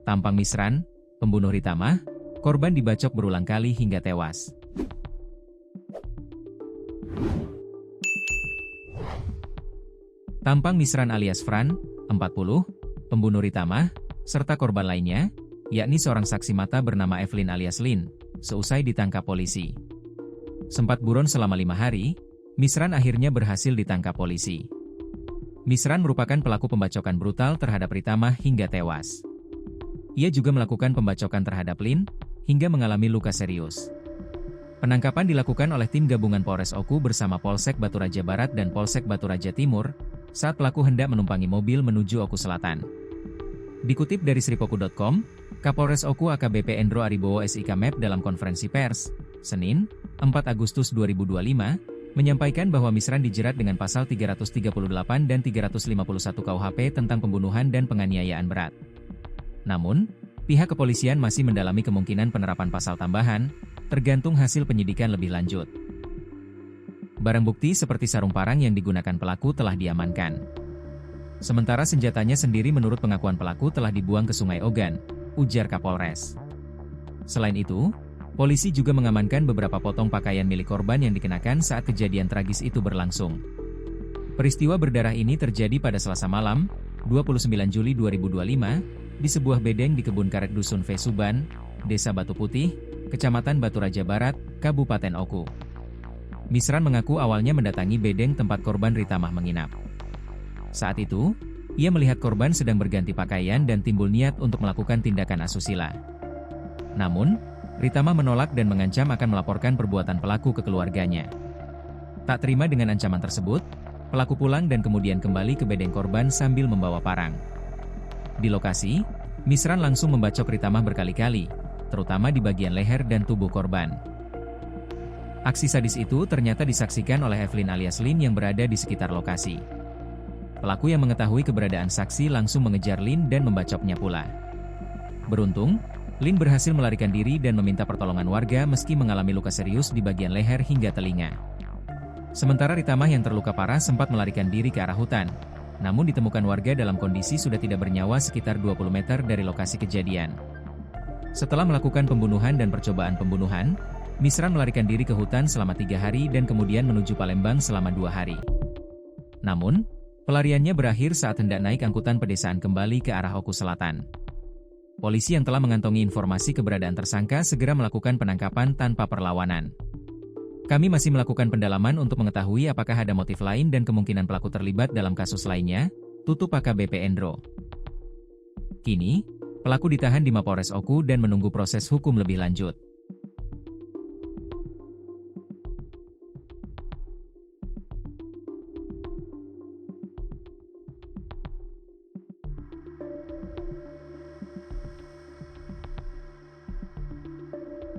Tampang Misran, pembunuh Ritamah, korban dibacok berulang kali hingga tewas. Tampang Misran alias Fran, 40, pembunuh Ritamah, serta korban lainnya, yakni seorang saksi mata bernama Evelyn alias Lin, seusai ditangkap polisi. Sempat buron selama 5 hari, Misran akhirnya berhasil ditangkap polisi. Misran merupakan pelaku pembacokan brutal terhadap Ritamah hingga tewas. Ia juga melakukan pembacokan terhadap Lin, hingga mengalami luka serius. Penangkapan dilakukan oleh tim gabungan Polres Oku bersama Polsek Batu Raja Barat dan Polsek Batu Raja Timur, saat pelaku hendak menumpangi mobil menuju Oku Selatan. Dikutip dari sripoku.com, Kapolres Oku AKBP Endro Aribowo SIK MEP dalam konferensi pers, Senin, 4 Agustus 2025, menyampaikan bahwa Misran dijerat dengan pasal 338 dan 351 KUHP tentang pembunuhan dan penganiayaan berat. Namun, pihak kepolisian masih mendalami kemungkinan penerapan pasal tambahan, tergantung hasil penyidikan lebih lanjut. Barang bukti seperti sarung parang yang digunakan pelaku telah diamankan. Sementara senjatanya sendiri menurut pengakuan pelaku telah dibuang ke Sungai Ogan, ujar Kapolres. Selain itu, polisi juga mengamankan beberapa potong pakaian milik korban yang dikenakan saat kejadian tragis itu berlangsung. Peristiwa berdarah ini terjadi pada Selasa malam, 29 Juli 2025, di sebuah bedeng di kebun karet Dusun Vesuban, Desa Batu Putih, Kecamatan Batu Raja Barat, Kabupaten Oku. Misran mengaku awalnya mendatangi bedeng tempat korban Ritamah menginap. Saat itu, ia melihat korban sedang berganti pakaian dan timbul niat untuk melakukan tindakan asusila. Namun, Ritamah menolak dan mengancam akan melaporkan perbuatan pelaku ke keluarganya. Tak terima dengan ancaman tersebut, pelaku pulang dan kemudian kembali ke bedeng korban sambil membawa parang. Di lokasi, Misran langsung membacok Ritamah berkali-kali, terutama di bagian leher dan tubuh korban. Aksi sadis itu ternyata disaksikan oleh Evelyn alias Lin yang berada di sekitar lokasi. Pelaku yang mengetahui keberadaan saksi langsung mengejar Lin dan membacoknya pula. Beruntung, Lin berhasil melarikan diri dan meminta pertolongan warga meski mengalami luka serius di bagian leher hingga telinga. Sementara Ritamah yang terluka parah sempat melarikan diri ke arah hutan, namun ditemukan warga dalam kondisi sudah tidak bernyawa sekitar 20 meter dari lokasi kejadian. Setelah melakukan pembunuhan dan percobaan pembunuhan, Misran melarikan diri ke hutan selama 3 hari dan kemudian menuju Palembang selama 2 hari. Namun, pelariannya berakhir saat hendak naik angkutan pedesaan kembali ke arah Oku Selatan. Polisi yang telah mengantongi informasi keberadaan tersangka segera melakukan penangkapan tanpa perlawanan. Kami masih melakukan pendalaman untuk mengetahui apakah ada motif lain dan kemungkinan pelaku terlibat dalam kasus lainnya, tutup AKBP Endro. Kini, pelaku ditahan di Mapolres Oku dan menunggu proses hukum lebih lanjut.